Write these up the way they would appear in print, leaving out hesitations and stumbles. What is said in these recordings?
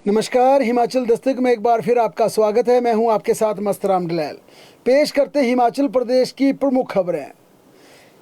नमस्कार, हिमाचल दस्तक में एक बार फिर आपका स्वागत है। मैं हूं आपके साथ मस्तराम डलैल। पेश करते हिमाचल प्रदेश की प्रमुख खबरें।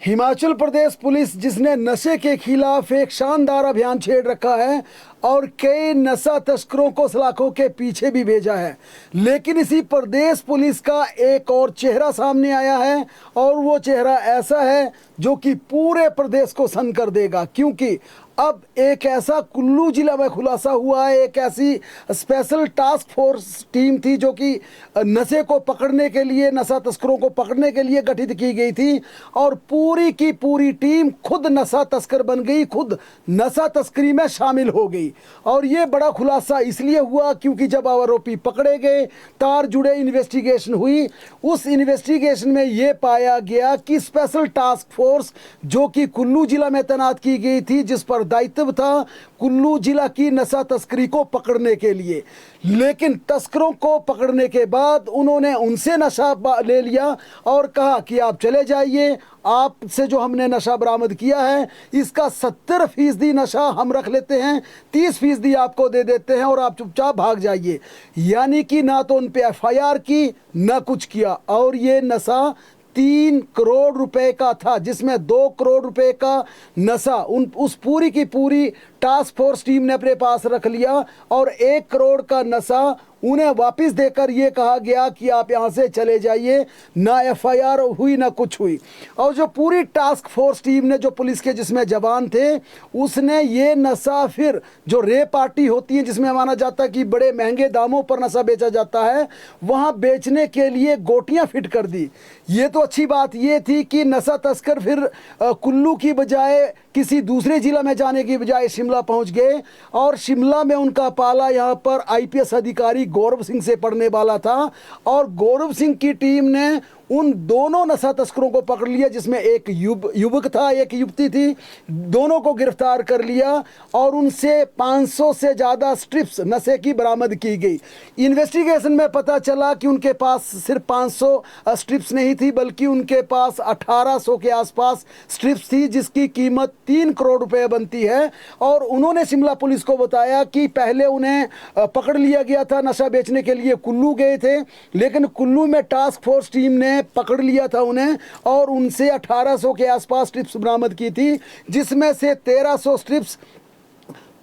हिमाचल प्रदेश पुलिस जिसने नशे के खिलाफ एक शानदार अभियान छेड़ रखा है और कई नशा तस्करों को सलाखों के पीछे भी भेजा है, लेकिन इसी प्रदेश पुलिस का एक और चेहरा सामने आया है और वो चेहरा ऐसा है जो कि पूरे प्रदेश को सन कर देगा, क्योंकि अब एक ऐसा कुल्लू जिला में खुलासा हुआ है। एक ऐसी स्पेशल टास्क फोर्स टीम थी जो कि नशे को पकड़ने के लिए, नशा तस्करों को पकड़ने के लिए गठित की गई थी और पूरी की पूरी टीम खुद नशा तस्कर बन गई, खुद नशा तस्करी में शामिल हो गई। और ये बड़ा खुलासा इसलिए हुआ क्योंकि जब आरोपी पकड़े गए, तार जुड़े इन्वेस्टिगेशन हुई। उस इन्वेस्टिगेशन में ये पाया गया कि स्पेशल टास्क फोर्स जो कि कुल्लू जिला में तैनात की गई थी, जिस पर दायित्व था कुल्लू जिला की नशा तस्करी को पकड़ने के लिए, लेकिन तस्करों को पकड़ने के बाद उन्होंने उनसे नशा ले लिया और कहा कि आप चले जाइए, आपसे जो हमने नशा बरामद किया है इसका 70% नशा हम रख लेते हैं, 30% आपको दे देते हैं और आप चुपचाप भाग जाइए। यानी कि ना तो उन पे FIR की, ना कुछ किया। और ये नशा 3 करोड़ रुपए का था, जिसमें 2 करोड़ रुपए का नशा उस पूरी की पूरी टास्क फोर्स टीम ने अपने पास रख लिया और 1 करोड़ का नशा उन्हें वापस देकर ये कहा गया कि आप यहाँ से चले जाइए। ना FIR हुई, ना कुछ हुई। और जो पूरी टास्क फोर्स टीम ने, जो पुलिस के जिसमें जवान थे, उसने ये नशा फिर जो रेप पार्टी होती है जिसमें माना जाता है कि बड़े महंगे दामों पर नशा बेचा जाता है, वहाँ बेचने के लिए गोटियाँ फिट कर दी। ये तो अच्छी बात ये थी कि नशा तस्कर फिर कुल्लू की बजाय किसी दूसरे जिला में जाने की बजाय शिमला पहुंच गए और शिमला में उनका पाला यहाँ पर IPS अधिकारी गौरव सिंह से पड़ने वाला था और गौरव सिंह की टीम ने उन दोनों नशा तस्करों को पकड़ लिया, जिसमें एक युवक था, एक युवती थी। दोनों को गिरफ्तार कर लिया और उनसे 500 से ज़्यादा स्ट्रिप्स नशे की बरामद की गई। इन्वेस्टिगेशन में पता चला कि उनके पास सिर्फ 500 स्ट्रिप्स नहीं थी, बल्कि उनके पास 1800 के आसपास स्ट्रिप्स थी, जिसकी कीमत 3 करोड़ रुपए बनती है। और उन्होंने शिमला पुलिस को बताया कि पहले उन्हें पकड़ लिया गया था, नशा बेचने के लिए कुल्लू गए थे, लेकिन कुल्लू में टास्क फोर्स टीम ने पकड़ लिया था उन्हें और उनसे 1800 के आसपास स्ट्रिप्स बरामद की थी, जिसमें से 1300 स्ट्रिप्स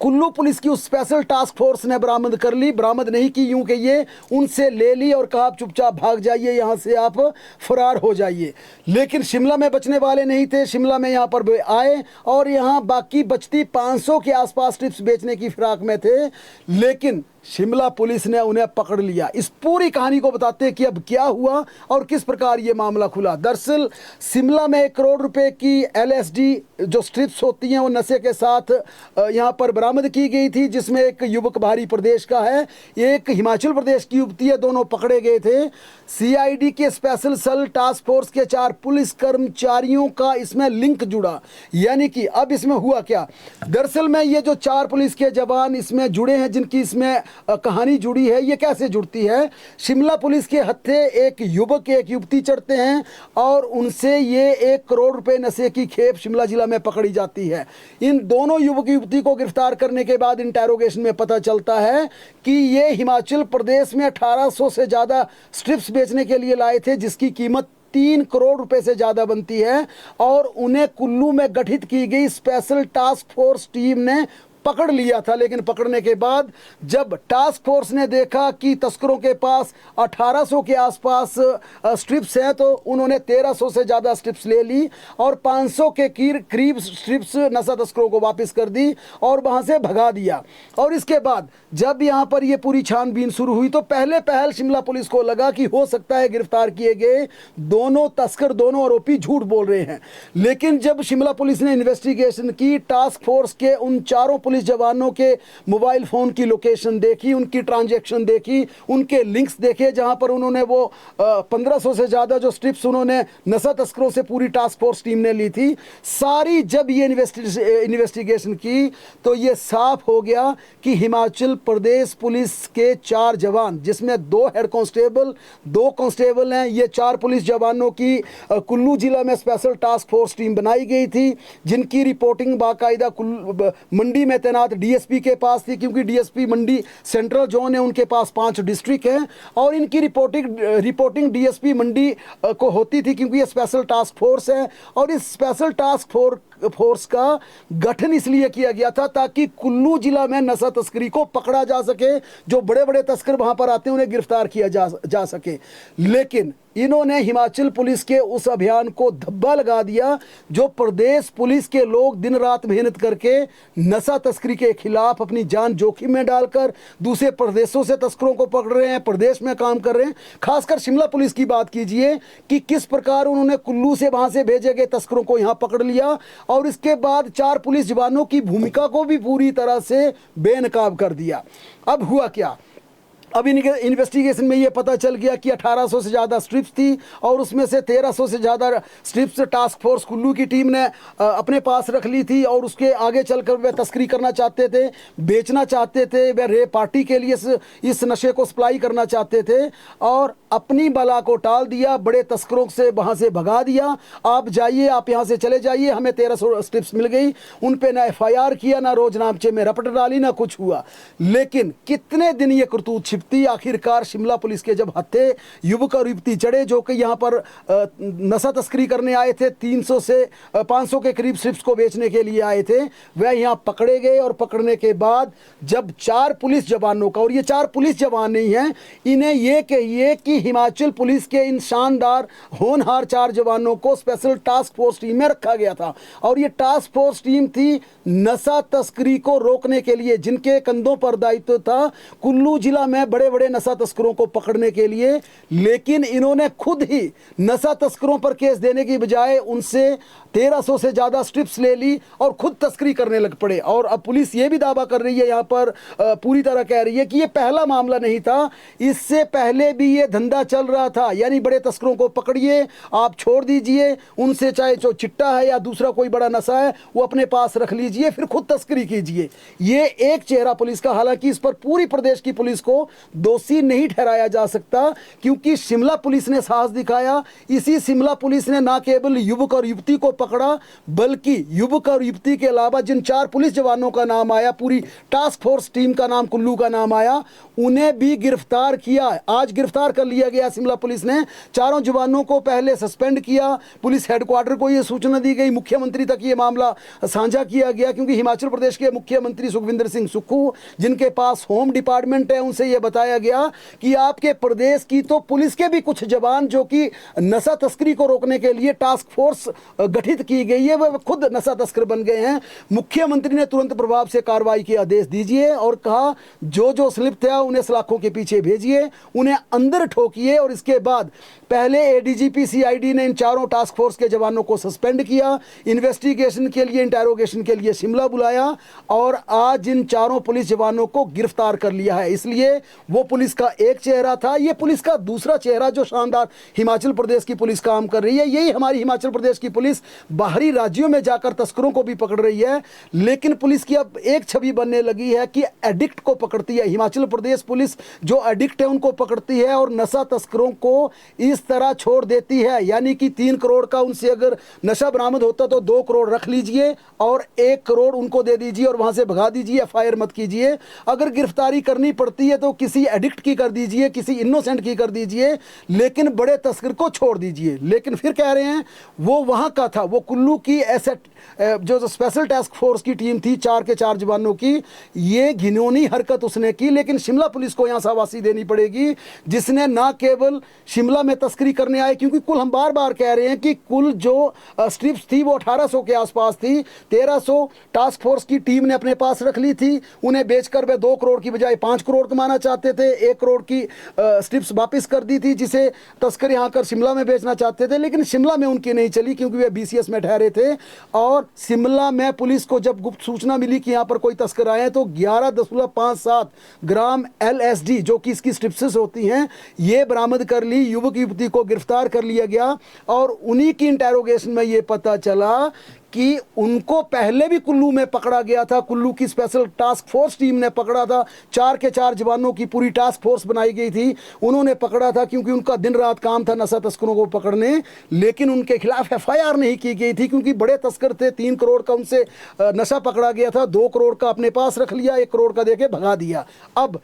कुल्लू पुलिस की उस स्पेशल टास्क फोर्स ने बरामद कर ली। बरामद नहीं की, यूं कि ये उनसे ले ली और कहा आप चुपचाप भाग जाइए, यहाँ से आप फरार हो जाइए। लेकिन शिमला में बचने वाले नहीं थे, शिमला में यहाँ पर आए और यहाँ बाकी बचती 500 के आसपास स्ट्रिप्स बेचने की फिराक में थे, लेकिन शिमला पुलिस ने उन्हें पकड़ लिया। इस पूरी कहानी को बताते हैं कि अब क्या हुआ और किस प्रकार ये मामला खुला। दरअसल शिमला में 1 करोड़ रुपए की LSD जो स्ट्रिप्स होती हैं वो नशे के साथ यहाँ पर बरामद की गई थी, जिसमें एक युवक बाहरी प्रदेश का है, एक हिमाचल प्रदेश की युवती है, दोनों पकड़े गए थे। CID के स्पेशल सेल टास्क फोर्स के 4 पुलिस कर्मचारियों का इसमें लिंक जुड़ा। यानी कि अब इसमें हुआ क्या, दरअसल में ये जो 4 पुलिस के जवान इसमें जुड़े हैं, जिनकी इसमें कहानी जुड़ी है, ये कैसे जुड़ती है। शिमला पुलिस के हत्थे एक युवक एक युवती चढ़ते हैं और उनसे ये 1 करोड़ रुपए नशे की खेप शिमला जिला में पकड़ी जाती है। इन दोनों युवक युवती को गिरफ्तार करने के बाद इंटेरोगेशन में पता चलता है कि ये हिमाचल प्रदेश में 1800 से ज़्यादा स्ट्रिप्स बेचने के लिए लाए थे, जिसकी कीमत 3 करोड़ रुपए से ज़्यादा बनती है और उन्हें कुल्लू में गठित की गई स्पेशल टास्क फोर्स टीम ने पकड़ लिया था। लेकिन पकड़ने के बाद जब टास्क फोर्स ने देखा कि तस्करों के पास 1800 के आसपास स्ट्रिप्स हैं, तो उन्होंने 1300 से ज़्यादा स्ट्रिप्स ले ली और 500 के करीब स्ट्रिप्स नशा तस्करों को वापस कर दी और वहाँ से भगा दिया। और इसके बाद जब यहाँ पर ये पूरी छानबीन शुरू हुई तो पहल शिमला पुलिस को लगा कि हो सकता है गिरफ्तार किए गए दोनों तस्कर, दोनों आरोपी झूठ बोल रहे हैं। लेकिन जब शिमला पुलिस ने इन्वेस्टिगेशन की, टास्क फोर्स के उन 4 पुलिस जवानों के मोबाइल फोन की लोकेशन देखी, उनकी ट्रांजैक्शन देखी, उनके लिंक्स देखे, जहां पर उन्होंने वो 1500 से ज़्यादा जो स्ट्रिप्स उन्होंने नशा तस्करों से पूरी टास्क फोर्स टीम ने ली थी, सारी जब ये इन्वेस्टिगेशन की तो ये साफ हो गया कि हिमाचल प्रदेश पुलिस के 4 जवान, जिसमें 2 हेड कांस्टेबल, 2 कांस्टेबल हैं, ये 4 पुलिस जवानों की कुल्लू जिला में स्पेशल टास्क फोर्स टीम बनाई गई थी, जिनकी रिपोर्टिंग बाकायदा मंडी में तैनात डीएसपी के पास थी, क्योंकि डीएसपी मंडी सेंट्रल जोन है, उनके पास 5 डिस्ट्रिक्ट हैं और इनकी रिपोर्टिंग डीएसपी मंडी को होती थी, क्योंकि ये स्पेशल टास्क फोर्स है। और इस स्पेशल टास्क फोर्स का गठन इसलिए किया गया था ताकि कुल्लू जिला में नशा तस्करी को पकड़ा जा सके, जो बड़े बड़े तस्कर वहां पर आते हैं उन्हें गिरफ्तार किया जा सके। लेकिन इन्होंने हिमाचल पुलिस के उस अभियान को धब्बा लगा दिया, जो प्रदेश पुलिस के लोग दिन रात मेहनत करके नशा तस्करी के खिलाफ अपनी जान जोखिम में डालकर दूसरे प्रदेशों से तस्करों को पकड़ रहे हैं, प्रदेश में काम कर रहे हैं। खासकर शिमला पुलिस की बात कीजिए कि किस प्रकार उन्होंने कुल्लू से वहां से भेजे गए तस्करों को यहां पकड़ लिया और इसके बाद 4 पुलिस जवानों की भूमिका को भी पूरी तरह से बेनकाब कर दिया। अब हुआ क्या? अब इन्वेस्टिगेशन में ये पता चल गया कि 1800 से ज़्यादा स्ट्रिप्स थी और उसमें से 1300 से ज़्यादा स्ट्रिप्स टास्क फोर्स कुल्लू की टीम ने अपने पास रख ली थी और उसके आगे चलकर वे तस्करी करना चाहते थे, बेचना चाहते थे, वे रे पार्टी के लिए इस नशे को सप्लाई करना चाहते थे और अपनी बला को टाल दिया, बड़े तस्करों से वहाँ से भगा दिया। आप जाइए, आप यहाँ से चले जाइए, हमें 1300 स्ट्रिप्स मिल गई। उन पे ना FIR किया, ना रोजनामचे में रपट डाली, ना कुछ हुआ। लेकिन कितने दिन ये करतूत छिपती, आखिरकार शिमला पुलिस के जब हत्थे युवक और युवती चढ़े जो कि यहाँ पर नशा तस्करी करने आए थे, 300 से 500 के करीब स्ट्रिप्स को बेचने के लिए आए थे, वह यहाँ पकड़े गए। और पकड़ने के बाद जब 4 पुलिस जवानों का, और ये 4 पुलिस जवान नहीं हैं, इन्हें ये कहिए कि हिमाचल पुलिस के इन शानदार होनहार 4 जवानों को स्पेशल टास्क फोर्स टीम में रखा गया था। और ये टास्क फोर्स टीम थी नशा तस्करी को रोकने के लिए, जिनके कंधों पर दायित्व था कुल्लू जिला में बड़े बड़े नशा तस्करों को पकड़ने के लिए। लेकिन इन्होंने खुद ही नशा तस्करों पर केस देने की बजाय उनसे 1300 से ज़्यादा स्ट्रिप्स ले ली और खुद तस्करी करने लग पड़े। और अब पुलिस ये भी दावा कर रही है, यहाँ पर पूरी तरह कह रही है कि ये पहला मामला नहीं था, इससे पहले भी ये धंधा चल रहा था। यानी बड़े तस्करों को पकड़िए, आप छोड़ दीजिए, उनसे चाहे जो चिट्टा है या दूसरा कोई बड़ा नशा है वो अपने पास रख लीजिए, फिर खुद तस्करी कीजिए। ये एक चेहरा पुलिस का, हालांकि इस पर पूरी प्रदेश की पुलिस को दोषी नहीं ठहराया जा सकता, क्योंकि शिमला पुलिस ने साहस दिखाया। इसी शिमला पुलिस ने ना केवल युवक और युवती को पकड़ा, बल्कि युवक और युवती के अलावा जिन 4 पुलिस जवानों का नाम आया, पूरी टास्क फोर्स टीम का नाम, कुल्लू का नाम आया, उन्हें भी गिरफ्तार किया। आज गिरफ्तार कर लिया गया शिमला पुलिस ने। 4 जवानों को पहले सस्पेंड किया, पुलिस हेडक्वार्टर को यह सूचना दी गई, मुख्यमंत्री तक ये मामला साझा किया गया, क्योंकि हिमाचल प्रदेश के मुख्यमंत्री सुखविंदर सिंह सुक्खू, जिनके पास होम डिपार्टमेंट है, उनसे यह बताया गया कि आपके प्रदेश की तो पुलिस के भी कुछ जवान जो कि नशा तस्करी को रोकने के लिए टास्क फोर्स गठित की गई है, वह खुद नशा तस्कर बन गए हैं। मुख्यमंत्री ने तुरंत प्रभाव से कार्रवाई के आदेश दीजिए और कहा जो जो स्लिप थे उन्हें सलाखों के पीछे भेजिए, उन्हें अंदर ठोकिए। और इसके बाद पहले एडीजीपी सीआईडी ने इन 4 टास्क फोर्स के जवानों को सस्पेंड किया, इन्वेस्टिगेशन के लिए, इंटेरोगेशन के लिए शिमला बुलाया और आज इन 4 पुलिस जवानों को गिरफ्तार कर लिया है। इसलिए वो पुलिस का एक चेहरा था, ये पुलिस का दूसरा चेहरा जो शानदार हिमाचल प्रदेश की पुलिस काम कर रही है। यही हमारी हिमाचल प्रदेश की पुलिस बाहरी राज्यों में जाकर तस्करों को भी पकड़ रही है। लेकिन पुलिस की अब एक छवि बनने लगी है कि एडिक्ट को पकड़ती है। हिमाचल प्रदेश पुलिस जो एडिक्ट है उनको पकड़ती है और नशा तस्करों को इस तरह छोड़ देती है। यानी कि 3 करोड़ का उनसे अगर नशा बरामद होता तो 2 करोड़ रख लीजिए और 1 करोड़ उनको दे दीजिए और वहां से भगा दीजिए, FIR मत कीजिए। अगर गिरफ्तारी करनी पड़ती है तो किसी एडिक्ट की कर दीजिए, किसी इनोसेंट की कर दीजिए, लेकिन बड़े तस्कर को छोड़ दीजिए। लेकिन फिर कह रहे हैं वो वहां का था, वो कुल्लू की एसेट जो स्पेशल टास्क फोर्स की टीम थी 4 के 4 जवानों की, ये घिनौनी हरकत उसने की। लेकिन शिमला पुलिस को यहां शाबाशी देनी पड़ेगी, जिसने ना केवल शिमला में तस्करी करने आए, क्योंकि कुल हम बार बार कह रहे हैं कि कुल जो स्ट्रिप्स थी वो 1800 के आसपास थी, 1300 टास्क फोर्स की टीम ने अपने पास रख ली थी। उन्हें बेचकर वे 2 करोड़ की बजाय 5 करोड़ कमाना चाहते थे, 1 करोड़ की स्ट्रिप्स वापस कर दी थी जिसे तस्कर यहाँ कर शिमला में बेचना चाहते थे। लेकिन शिमला में उनकी नहीं चली, क्योंकि वे BCS में ठहरे थे। और शिमला में पुलिस को जब गुप्त सूचना मिली कि यहाँ पर कोई तस्कर आए हैं, तो 11.57 ग्राम LSD जो कि इसकी स्ट्रिप्सेस होती हैं, ये बरामद कर ली। युवक युवती को गिरफ्तार कर लिया गया और उन्हीं की इंटेरोगेशन में ये पता चला कि उनको पहले भी कुल्लू में पकड़ा गया था। कुल्लू की स्पेशल टास्क फोर्स टीम ने पकड़ा था, 4 के 4 जवानों की पूरी टास्क फोर्स बनाई गई थी, उन्होंने पकड़ा था क्योंकि उनका दिन रात काम था नशा तस्करों को पकड़ने। लेकिन उनके खिलाफ FIR नहीं की गई थी क्योंकि बड़े तस्कर थे, 3 करोड़ का उनसे नशा पकड़ा गया था, 2 करोड़ का अपने पास रख लिया, 1 करोड़ का देके भगा दिया। अब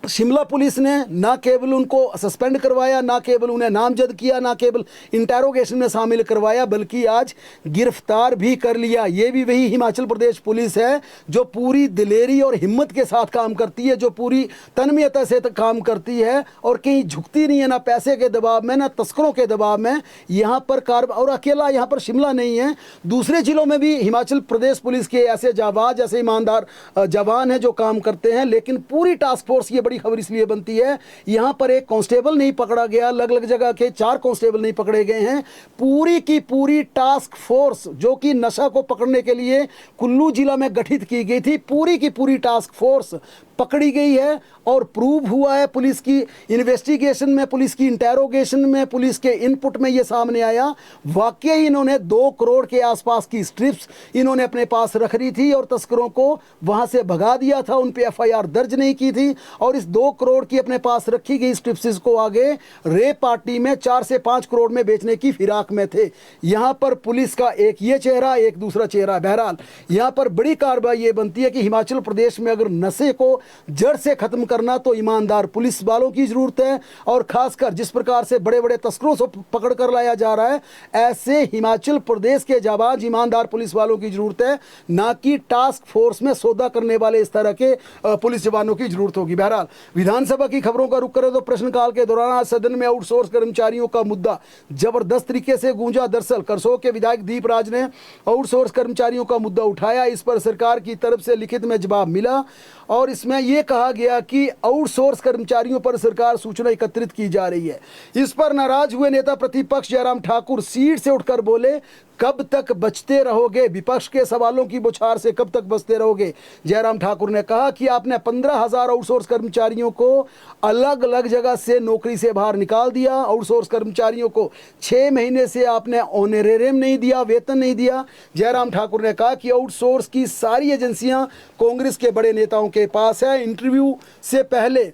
शिमला पुलिस ने ना केवल उनको सस्पेंड करवाया, ना केवल उन्हें नामजद किया, ना केवल इंटेरोगेशन में शामिल करवाया, बल्कि आज गिरफ्तार भी कर लिया। ये भी वही हिमाचल प्रदेश पुलिस है जो पूरी दिलेरी और हिम्मत के साथ काम करती है, जो पूरी तन्मयता से काम करती है और कहीं झुकती नहीं है, ना पैसे के दबाव में, ना तस्करों के दबाव में। यहाँ पर और अकेला यहाँ पर शिमला नहीं है, दूसरे जिलों में भी हिमाचल प्रदेश पुलिस के ऐसे जाबाज, ऐसे ईमानदार जवान हैं जो काम करते हैं। लेकिन पूरी टास्क फोर्स, ये खबर इसलिए बनती है, यहां पर एक कांस्टेबल नहीं पकड़ा गया, अलग अलग जगह के 4 कांस्टेबल नहीं पकड़े गए हैं, पूरी की पूरी टास्क फोर्स जो कि नशा को पकड़ने के लिए कुल्लू जिला में गठित की गई थी, पूरी की पूरी टास्क फोर्स पकड़ी गई है। और प्रूव हुआ है पुलिस की इन्वेस्टिगेशन में, पुलिस की इंटेरोगेशन में, पुलिस के इनपुट में ये सामने आया, वाकई इन्होंने 2 करोड़ के आसपास की स्ट्रिप्स इन्होंने अपने पास रख ली थी और तस्करों को वहां से भगा दिया था, उन पे FIR दर्ज नहीं की थी। और इस 2 करोड़ की अपने पास रखी गई स्ट्रिप्स को आगे रेप पार्टी में 4 से 5 करोड़ में बेचने की फिराक में थे। यहां पर पुलिस का एक ये चेहरा, एक दूसरा चेहरा। बहरहाल यहां पर बड़ी कार्रवाई ये बनती है कि हिमाचल प्रदेश में अगर नशे को जड़ से खत्म करना तो ईमानदार पुलिस वालों की जरूरत है। और खासकर जिस प्रकार से बड़े बड़े तस्करों से पकड़ कर लाया जा रहा है, ऐसे हिमाचल प्रदेश के जाबाज ईमानदार पुलिस वालों की जरूरत है, ना कि टास्क फोर्स में सौदा करने वाले इस तरह के पुलिस जवानों की जरूरत होगी। बहरहाल विधानसभा की खबरों का रुख करें तो प्रश्नकाल के दौरान आज सदन में आउटसोर्स कर्मचारियों का मुद्दा जबरदस्त तरीके से गूंजा। दरअसल करसोग के विधायक दीप राज ने आउटसोर्स कर्मचारियों का मुद्दा उठाया। इस पर सरकार की तरफ से लिखित में जवाब मिला और इसमें यह कहा गया कि आउटसोर्स कर्मचारियों पर सरकार सूचना एकत्रित की जा रही है। इस पर नाराज हुए नेता प्रतिपक्ष जयराम ठाकुर सीट से उठकर बोले, कब तक बचते रहोगे? विपक्ष के सवालों की बौछार से कब तक बचते रहोगे? जयराम ठाकुर ने कहा कि आपने 15,000 आउटसोर्स कर्मचारियों को अलग अलग जगह से नौकरी से बाहर निकाल दिया। आउटसोर्स कर्मचारियों को 6 महीने से आपने ऑनरेरियम नहीं दिया, वेतन नहीं दिया। जयराम ठाकुर ने कहा कि आउटसोर्स की सारी एजेंसियां कांग्रेस के बड़े नेताओं के पास है। इंटरव्यू से पहले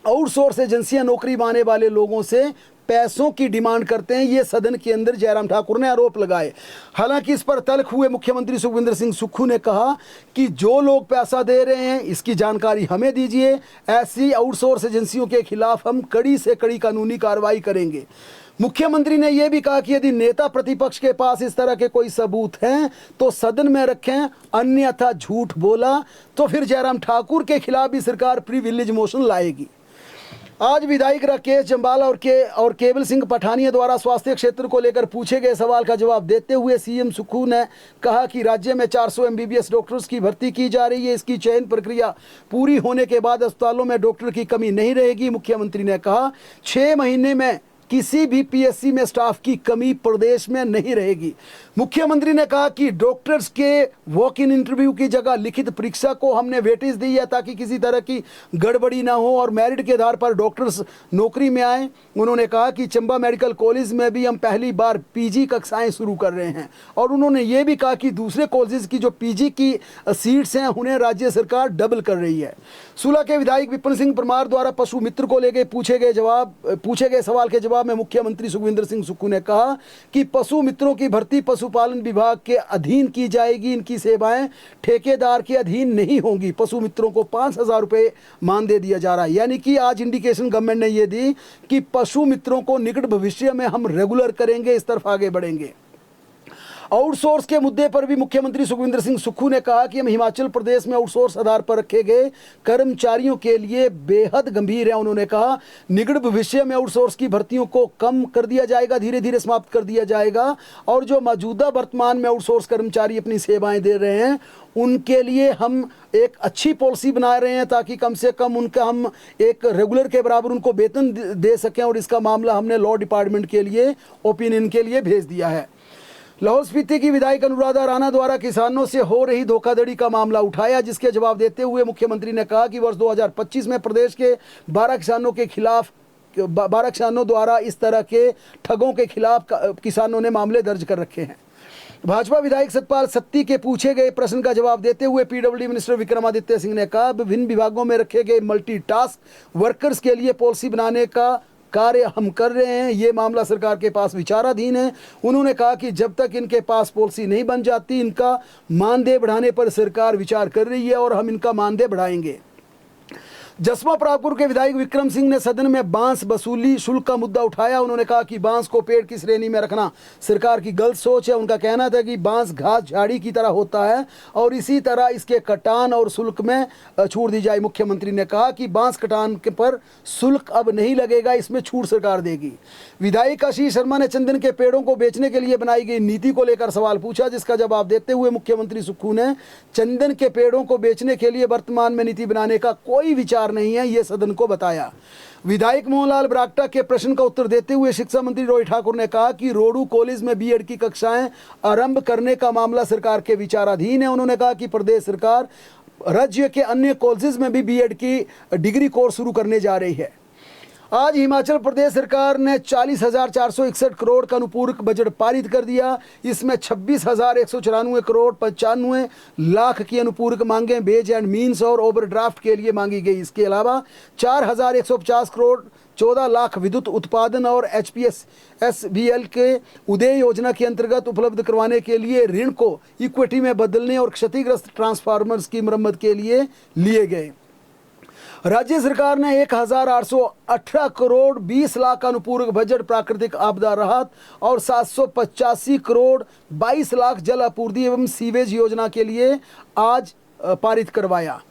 आउटसोर्स एजेंसियां नौकरी पाने वाले लोगों से पैसों की डिमांड करते हैं, ये सदन के अंदर जयराम ठाकुर ने आरोप लगाए। हालांकि इस पर तल्ख हुए मुख्यमंत्री सुखविंदर सिंह सुक्खू ने कहा कि जो लोग पैसा दे रहे हैं इसकी जानकारी हमें दीजिए, ऐसी आउटसोर्स एजेंसियों के खिलाफ हम कड़ी से कड़ी कानूनी कार्रवाई करेंगे। मुख्यमंत्री ने यह भी कहा कि यदि नेता प्रतिपक्ष के पास इस तरह के कोई सबूत हैं तो सदन में रखें, अन्यथा झूठ बोला तो फिर जयराम ठाकुर के खिलाफ भी सरकार प्रिविलेज मोशन लाएगी। आज विधायक राकेश जम्वाल और केवल सिंह पठानिया द्वारा स्वास्थ्य क्षेत्र को लेकर पूछे गए सवाल का जवाब देते हुए सीएम सुक्खू ने कहा कि राज्य में 400 MBBS डॉक्टर्स की भर्ती की जा रही है। इसकी चयन प्रक्रिया पूरी होने के बाद अस्पतालों में डॉक्टर की कमी नहीं रहेगी। मुख्यमंत्री ने कहा 6 महीने में किसी भी PSC में स्टाफ की कमी प्रदेश में नहीं रहेगी। मुख्यमंत्री ने कहा कि डॉक्टर्स के वॉक इन इंटरव्यू की जगह लिखित परीक्षा को हमने वेटेज दी है ताकि किसी तरह की गड़बड़ी ना हो और मेरिट के आधार पर डॉक्टर्स नौकरी में आए। उन्होंने कहा कि चंबा मेडिकल कॉलेज में भी हम पहली बार PG कक्षाएं शुरू कर रहे हैं और उन्होंने ये भी कहा कि दूसरे कॉलेज की जो PG की सीट्स हैं उन्हें राज्य सरकार डबल कर रही है। सुलह के विधायक विपिन सिंह परमार द्वारा पशु मित्र को लेकर पूछे गए सवाल के जवाब में मुख्यमंत्री सुखविंदर सिंह सुक्खू ने कहा कि पशु मित्रों की भर्ती पशुपालन विभाग के अधीन की जाएगी। इनकी सेवाएं ठेकेदार के अधीन नहीं होंगी। पशु मित्रों को 5,000 रुपये मानदेय दिया जा रहा है, यानी कि आज इंडिकेशन गवर्नमेंट ने यह दी कि पशु मित्रों को निकट भविष्य में हम रेगुलर करेंगे, इस तरफ आगे बढ़ेंगे। आउटसोर्स के मुद्दे पर भी मुख्यमंत्री सुखविंदर सिंह सुक्खू ने कहा कि हम हिमाचल प्रदेश में आउटसोर्स आधार पर रखे गए कर्मचारियों के लिए बेहद गंभीर है। उन्होंने कहा निकट भविष्य में आउटसोर्स की भर्तियों को कम कर दिया जाएगा, धीरे धीरे समाप्त कर दिया जाएगा और जो मौजूदा वर्तमान में आउटसोर्स कर्मचारी अपनी सेवाएं दे रहे हैं उनके लिए हम एक अच्छी पॉलिसी बना रहे हैं ताकि कम से कम उनका हम एक रेगुलर के बराबर उनको वेतन दे सकें और इसका मामला हमने लॉ डिपार्टमेंट के लिए ओपिनियन के लिए भेज दिया है। लाहौल स्पीति की विधायक अनुराधा राणा द्वारा किसानों से हो रही धोखाधड़ी का मामला उठाया, जिसके जवाब देते हुए मुख्यमंत्री ने कहा कि वर्ष 2025 में प्रदेश के 12 किसानों द्वारा इस तरह के ठगों के खिलाफ किसानों ने मामले दर्ज कर रखे हैं। भाजपा विधायक सतपाल सत्ती के पूछे गए प्रश्न का जवाब देते हुए पीडब्ल्यूडी मिनिस्टर विक्रमादित्य सिंह ने कहा, विभिन्न विभागों में रखे गए मल्टीटास्क वर्कर्स के लिए पॉलिसी बनाने का कार्य हम कर रहे हैं। ये मामला सरकार के पास विचाराधीन है। उन्होंने कहा कि जब तक इनके पास पॉलिसी नहीं बन जाती, इनका मानदेय बढ़ाने पर सरकार विचार कर रही है और हम इनका मानदेय बढ़ाएंगे। जसवा परागपुर के विधायक विक्रम सिंह ने सदन में बांस वसूली शुल्क का मुद्दा उठाया। उन्होंने कहा कि बांस को पेड़ की श्रेणी में रखना सरकार की गलत सोच है। उनका कहना था कि बांस घास झाड़ी की तरह होता है और इसी तरह इसके कटान और शुल्क में छूट दी जाए। मुख्यमंत्री ने कहा कि बांस कटान के पर शुल्क अब नहीं लगेगा, इसमें छूट सरकार देगी। विधायक आशीष शर्मा ने चंदन के पेड़ों को बेचने के लिए बनाई गई नीति को लेकर सवाल पूछा, जिसका जवाब देते हुए मुख्यमंत्री सुक्खू ने चंदन के पेड़ों को बेचने के लिए वर्तमान में नीति बनाने का कोई विचार नहीं है, ये सदन को बताया। विधायक मोहनलाल ब्राक्टा के प्रश्न का उत्तर देते हुए शिक्षा मंत्री रोहित ठाकुर ने कहा कि रोडू कॉलेज में बीएड की कक्षाएं आरंभ करने का मामला सरकार के विचाराधीन है। उन्होंने कहा कि प्रदेश सरकार राज्य के अन्य कॉलेजेस में भी बीएड की डिग्री कोर्स शुरू करने जा रही है। आज हिमाचल प्रदेश सरकार ने 40,461 करोड़ का अनुपूरक बजट पारित कर दिया। इसमें 26,194 करोड़ 95 लाख की अनुपूरक मांगें वेज एंड मीन्स और ओवरड्राफ्ट के लिए मांगी गई। इसके अलावा 4,150 करोड़ 14 लाख विद्युत उत्पादन और HPSSBL के उदय योजना के अंतर्गत उपलब्ध करवाने के लिए ऋण को इक्विटी में बदलने और क्षतिग्रस्त ट्रांसफार्मर्स की मरम्मत के लिए लिए गए। राज्य सरकार ने 1,818 करोड़ 20 लाख का अनुपूरक बजट प्राकृतिक आपदा राहत और 785 करोड़ 22 लाख जल आपूर्ति एवं सीवेज योजना के लिए आज पारित करवाया।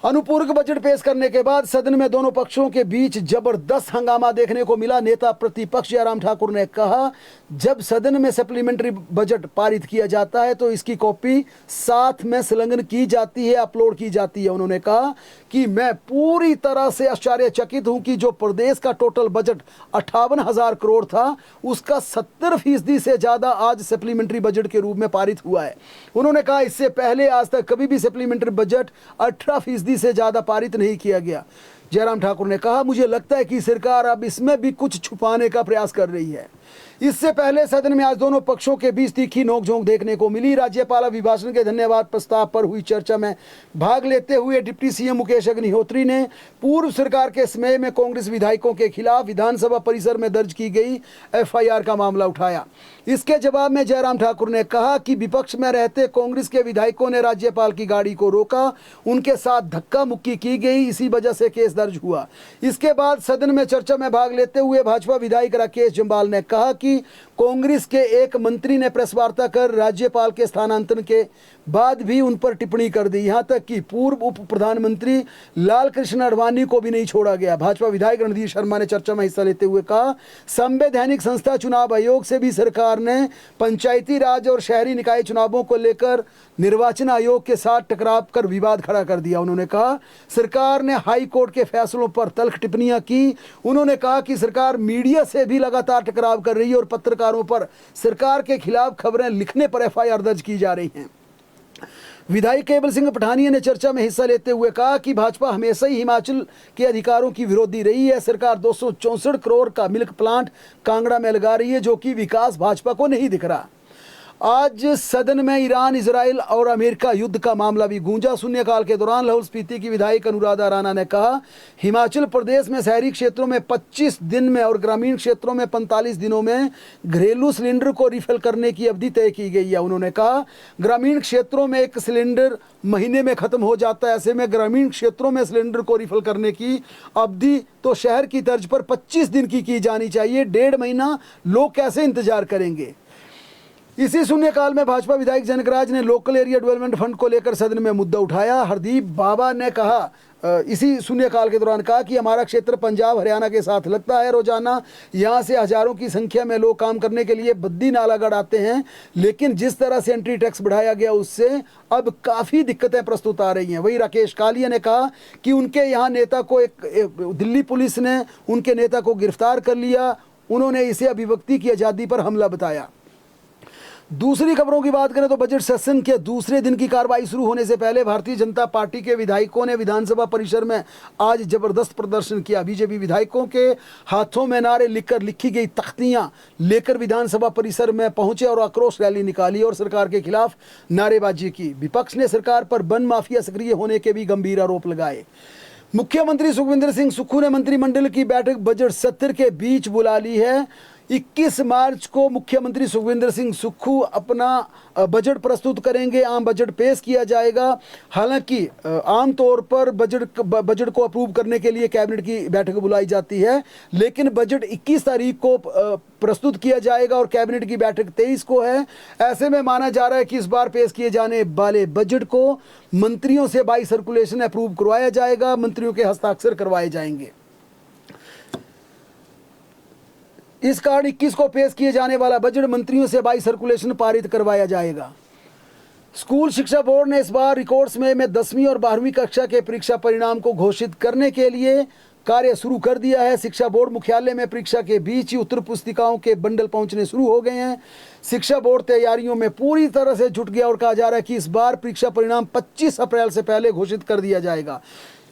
अनुपूरक बजट पेश करने के बाद सदन में दोनों पक्षों के बीच जबरदस्त हंगामा देखने को मिला। नेता प्रतिपक्ष जयराम ठाकुर ने कहा, जब सदन में सप्लीमेंट्री बजट पारित किया जाता है तो इसकी कॉपी साथ में संलग्न की जाती है, अपलोड की जाती है। उन्होंने कहा कि मैं पूरी तरह से आश्चर्यचकित हूं कि जो प्रदेश का टोटल बजट 58,000 करोड़ था, उसका 70% से ज़्यादा आज सप्लीमेंट्री बजट के रूप में पारित हुआ है। उन्होंने कहा इससे पहले आज तक कभी भी सप्लीमेंट्री बजट 18% से ज़्यादा पारित नहीं किया गया। जयराम ठाकुर ने कहा, मुझे लगता है कि सरकार अब इसमें भी कुछ छुपाने का प्रयास कर रही है। इससे पहले सदन में आज दोनों पक्षों के बीच तीखी नोकझोंक देखने को मिली। राज्यपाल अभिभाषण के धन्यवाद प्रस्ताव पर हुई चर्चा में भाग लेते हुए डिप्टी सीएम मुकेश अग्निहोत्री ने पूर्व सरकार के समय में कांग्रेस विधायकों के खिलाफ विधानसभा परिसर में दर्ज की गई FIR का मामला उठाया। इसके जवाब में जयराम ठाकुर ने कहा कि विपक्ष में रहते कांग्रेस के विधायकों ने राज्यपाल की गाड़ी को रोका, उनके साथ धक्का मुक्की की गई, इसी वजह से केस दर्ज हुआ। इसके बाद सदन में चर्चा में भाग लेते हुए भाजपा विधायक राकेश जम्वाल ने कहा कि कांग्रेस के एक मंत्री ने प्रेस वार्ता कर राज्यपाल के स्थानांतरण के बाद भी उन पर टिप्पणी कर दी। यहां तक कि पूर्व उप प्रधानमंत्री लाल कृष्ण आडवाणी को भी नहीं छोड़ा गया। भाजपा विधायक रणधीर शर्मा ने चर्चा में हिस्सा लेते हुए कहा, संवैधानिक संस्था चुनाव आयोग से भी सरकार ने पंचायती राज और शहरी निकाय चुनावों को लेकर निर्वाचन आयोग के साथ टकराव कर विवाद खड़ा कर दिया। उन्होंने कहा सरकार ने हाई कोर्ट के फैसलों पर तल्ख टिप्पणियां की। उन्होंने कहा कि सरकार मीडिया से भी लगातार टकराव कर रही है और पत्रकारों पर सरकार के खिलाफ खबरें लिखने पर FIR दर्ज की जा रही हैं। विधायक केवल सिंह पठानिया ने चर्चा में हिस्सा लेते हुए कहा कि भाजपा हमेशा ही हिमाचल के अधिकारों की विरोधी रही है। सरकार 264 करोड़ का मिल्क प्लांट कांगड़ा में लगा रही है, जो कि विकास भाजपा को नहीं दिख रहा। आज सदन में ईरान, इजराइल और अमेरिका युद्ध का मामला भी गूंजा। शून्यकाल के दौरान लाहौल स्पीति की विधायक अनुराधा राणा ने कहा, हिमाचल प्रदेश में शहरी क्षेत्रों में 25 दिन में और ग्रामीण क्षेत्रों में 45 दिनों में घरेलू सिलेंडर को रिफिल करने की अवधि तय की गई है। उन्होंने कहा ग्रामीण क्षेत्रों में एक सिलेंडर महीने में खत्म हो जाता है, ऐसे में ग्रामीण क्षेत्रों में सिलेंडर को रिफिल करने की अवधि तो शहर की तर्ज पर 25 दिन की जानी चाहिए। 1.5 महीना लोग कैसे इंतजार करेंगे। इसी शून्यकाल में भाजपा विधायक जनकराज ने लोकल एरिया डेवलपमेंट फंड को लेकर सदन में मुद्दा उठाया। हरदीप बाबा ने कहा इसी शून्यकाल के दौरान कहा कि हमारा क्षेत्र पंजाब हरियाणा के साथ लगता है। रोजाना यहाँ से हजारों की संख्या में लोग काम करने के लिए बद्दी नालागढ़ आते हैं, लेकिन जिस तरह से एंट्री टैक्स बढ़ाया गया उससे अब काफ़ी दिक्कतें प्रस्तुत आ रही हैं। वही राकेश कालिया ने कहा कि उनके यहाँ नेता को एक दिल्ली पुलिस ने उनके नेता को गिरफ्तार कर लिया। उन्होंने इसे अभिव्यक्ति की आज़ादी पर हमला बताया। दूसरी खबरों की बात करें तो बजट सेशन के दूसरे दिन की कार्रवाई शुरू होने से पहले भारतीय जनता पार्टी के विधायकों ने विधानसभा परिसर में आज जबरदस्त प्रदर्शन किया। बीजेपी विधायकों के हाथों में नारे लिखकर लिखी गई तख्तियां लेकर विधानसभा परिसर में पहुंचे और आक्रोश रैली निकाली और सरकार के खिलाफ नारेबाजी की। विपक्ष ने सरकार पर वन माफिया सक्रिय होने के भी गंभीर आरोप लगाए। मुख्यमंत्री सुखविंदर सिंह सुक्खू ने मंत्रिमंडल की बैठक बजट सत्र के बीच बुला ली है। 21 मार्च को मुख्यमंत्री सुखविंदर सिंह सुक्खू अपना बजट प्रस्तुत करेंगे। आम बजट पेश किया जाएगा। हालांकि आमतौर पर बजट को अप्रूव करने के लिए कैबिनेट की बैठक बुलाई जाती है, लेकिन बजट 21 तारीख को प्रस्तुत किया जाएगा और कैबिनेट की बैठक 23 को है। ऐसे में माना जा रहा है कि इस बार पेश किए जाने वाले बजट को मंत्रियों से बाई सर्कुलेशन अप्रूव करवाया जाएगा, मंत्रियों के हस्ताक्षर करवाए जाएंगे। इस कारण 21 को पेश किए जाने वाला बजट मंत्रियों से बाई सर्कुलेशन पारित करवाया जाएगा। स्कूल शिक्षा बोर्ड ने इस बार रिकॉर्ड्स में 10वीं और 12वीं कक्षा के परीक्षा परिणाम को घोषित करने के लिए कार्य शुरू कर दिया है। शिक्षा बोर्ड मुख्यालय में परीक्षा के बीच ही उत्तर पुस्तिकाओं के बंडल पहुंचने शुरू हो गए हैं। शिक्षा बोर्ड तैयारियों में पूरी तरह से जुट गया और कहा जा रहा है कि इस बार परीक्षा परिणाम 25 अप्रैल से पहले घोषित कर दिया जाएगा।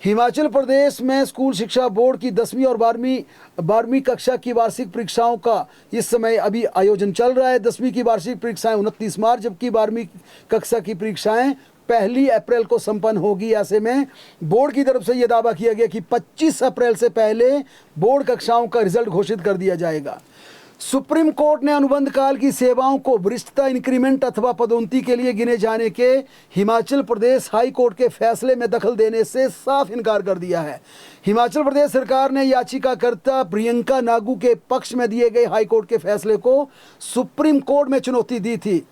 हिमाचल प्रदेश में स्कूल शिक्षा बोर्ड की 10वीं और 12वीं कक्षा की वार्षिक परीक्षाओं का इस समय अभी आयोजन चल रहा है। 10वीं की वार्षिक परीक्षाएं 29 मार्च, जबकि 12वीं कक्षा की परीक्षाएं 1 अप्रैल को संपन्न होगी। ऐसे में बोर्ड की तरफ से यह दावा किया गया कि 25 अप्रैल से पहले बोर्ड कक्षाओं का रिजल्ट घोषित कर दिया जाएगा। सुप्रीम कोर्ट ने अनुबंध काल की सेवाओं को वरिष्ठता इंक्रीमेंट अथवा पदोन्नति के लिए गिने जाने के हिमाचल प्रदेश हाई कोर्ट के फैसले में दखल देने से साफ इनकार कर दिया है। हिमाचल प्रदेश सरकार ने याचिकाकर्ता प्रियंका नागू के पक्ष में दिए गए हाई कोर्ट के फैसले को सुप्रीम कोर्ट में चुनौती दी थी।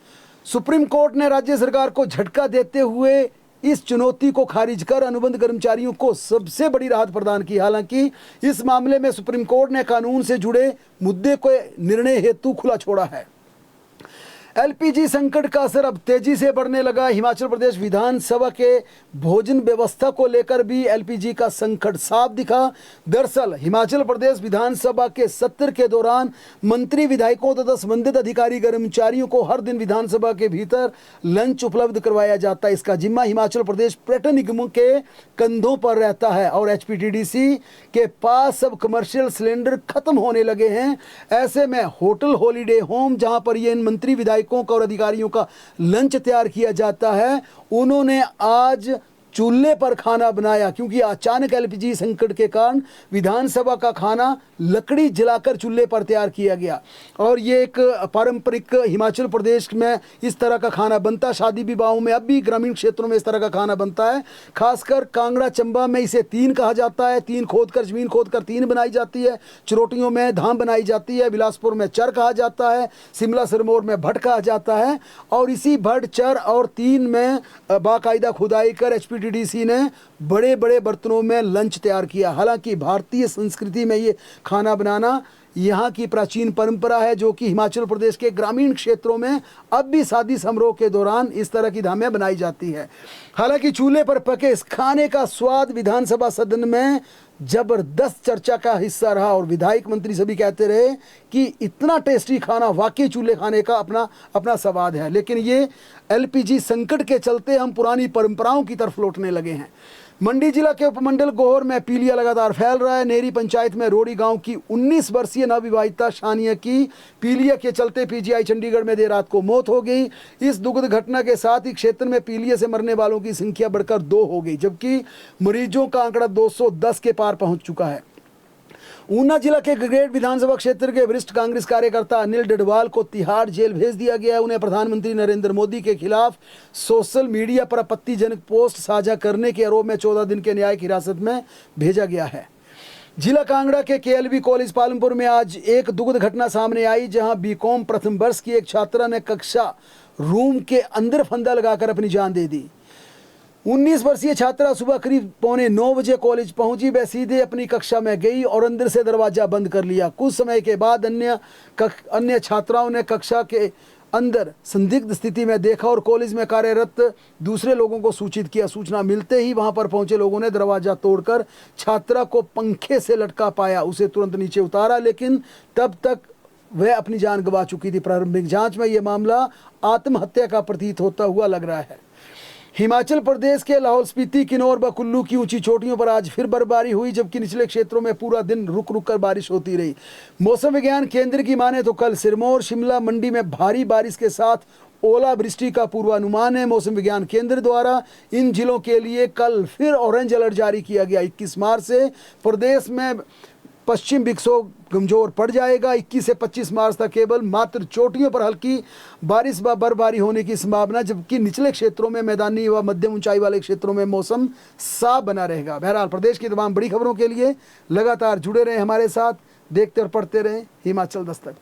सुप्रीम कोर्ट ने राज्य सरकार को झटका देते हुए इस चुनौती को खारिज कर अनुबंध कर्मचारियों को सबसे बड़ी राहत प्रदान की। हालांकि इस मामले में सुप्रीम कोर्ट ने कानून से जुड़े मुद्दे को निर्णय हेतु खुला छोड़ा है। एलपीजी संकट का असर अब तेजी से बढ़ने लगा। हिमाचल प्रदेश विधानसभा के भोजन व्यवस्था को लेकर भी एलपीजी का संकट साफ दिखा। दरअसल हिमाचल प्रदेश विधानसभा के सत्र के दौरान मंत्री विधायकों तथा संबंधित अधिकारी कर्मचारियों को हर दिन विधानसभा के भीतर लंच उपलब्ध करवाया जाता है। इसका जिम्मा हिमाचल प्रदेश पर्यटन निगम के कंधों पर रहता है और एचपीटीडीसी के पास अब कमर्शियल सिलेंडर खत्म होने लगे हैं। ऐसे में होटल हॉलीडे होम जहां पर ये इन मंत्री विधायकों का और अधिकारियों का लंच तैयार किया जाता है, उन्होंने आज चूल्हे पर खाना बनाया, क्योंकि अचानक एलपीजी संकट के कारण विधानसभा का खाना लकड़ी जलाकर चूल्हे पर तैयार किया गया। और ये एक पारंपरिक हिमाचल प्रदेश में इस तरह का खाना बनता है। शादी विवाहों में अब भी ग्रामीण क्षेत्रों में इस तरह का खाना बनता है। खासकर कांगड़ा चंबा में इसे तीन कहा जाता है। तीन खोदकर, जमीन खोदकर तीन बनाई जाती है। चिरोटियों में धाम बनाई जाती है। बिलासपुर में चर कहा जाता है। शिमला सिरमौर में भट्ट कहा जाता है। और इसी भट्ट, चर और तीन में बाकायदा खुदाई कर एचपीटीडीसी ने बड़े बड़े बर्तनों में लंच तैयार किया। हालांकि भारतीय संस्कृति में ये खाना बनाना यहाँ की प्राचीन परंपरा है, जो कि हिमाचल प्रदेश के ग्रामीण क्षेत्रों में अब भी शादी समारोह के दौरान इस तरह की धामें बनाई जाती है। हालांकि चूल्हे पर पके इस खाने का स्वाद विधानसभा सदन में जबरदस्त चर्चा का हिस्सा रहा और विधायक मंत्री सभी कहते रहे कि इतना टेस्टी खाना वाकई चूल्हे खाने का अपना स्वाद है। लेकिन ये एलपीजी संकट के चलते हम पुरानी परंपराओं की तरफ लौटने लगे हैं। मंडी जिला के उपमंडल गोहर में पीलिया लगातार फैल रहा है। नेरी पंचायत में रोड़ी गांव की 19 वर्षीय नवविवाहिता शानिया की पीलिया के चलते पीजीआई चंडीगढ़ में देर रात को मौत हो गई। इस दुखद घटना के साथ ही क्षेत्र में पीलिया से मरने वालों की संख्या बढ़कर 2 हो गई, जबकि मरीजों का आंकड़ा 210 के पार पहुंच चुका है। ऊना जिला के गगरेट विधानसभा क्षेत्र के वरिष्ठ कांग्रेस कार्यकर्ता अनिल डडवाल को तिहाड़ जेल भेज दिया गया है। उन्हें प्रधानमंत्री नरेंद्र मोदी के खिलाफ सोशल मीडिया पर आपत्तिजनक पोस्ट साझा करने के आरोप में 14 दिन के न्यायिक हिरासत में भेजा गया है। जिला कांगड़ा के केएलबी कॉलेज पालमपुर में आज एक दुखद घटना सामने आई, जहां बीकॉम प्रथम वर्ष की एक छात्रा ने कक्षा रूम के अंदर फंदा लगाकर अपनी जान दे दी। 19 वर्षीय छात्रा सुबह करीब 8:45 बजे कॉलेज पहुंची। वह सीधे अपनी कक्षा में गई और अंदर से दरवाजा बंद कर लिया। कुछ समय के बाद अन्य छात्राओं ने कक्षा के अंदर संदिग्ध स्थिति में देखा और कॉलेज में कार्यरत दूसरे लोगों को सूचित किया। सूचना मिलते ही वहां पर पहुंचे लोगों ने दरवाजा तोड़कर छात्रा को पंखे से लटका पाया। उसे तुरंत नीचे उतारा, लेकिन तब तक वह अपनी जान गंवा चुकी थी। प्रारंभिक जांच में यह मामला आत्महत्या का प्रतीत होता हुआ लग रहा है। हिमाचल प्रदेश के लाहौल स्पीति, किन्नौर व कुल्लू की ऊंची चोटियों पर आज फिर बर्फबारी हुई, जबकि निचले क्षेत्रों में पूरा दिन रुक रुक कर बारिश होती रही। मौसम विज्ञान केंद्र की माने तो कल सिरमौर, शिमला, मंडी में भारी बारिश के साथ ओलावृष्टि का पूर्वानुमान है। मौसम विज्ञान केंद्र द्वारा इन जिलों के लिए कल फिर ऑरेंज अलर्ट जारी किया गया। 21 मार्च से प्रदेश में पश्चिम विक्षोभ कमजोर पड़ जाएगा। 21 से 25 मार्च तक केवल मात्र चोटियों पर हल्की बारिश व बर्फबारी होने की संभावना, जबकि निचले क्षेत्रों में, मैदानी व मध्यम ऊंचाई वाले क्षेत्रों में मौसम साफ बना रहेगा। बहरहाल प्रदेश की तमाम बड़ी खबरों के लिए लगातार जुड़े रहें हमारे साथ, देखते और पढ़ते रहें हिमाचल दस्तक।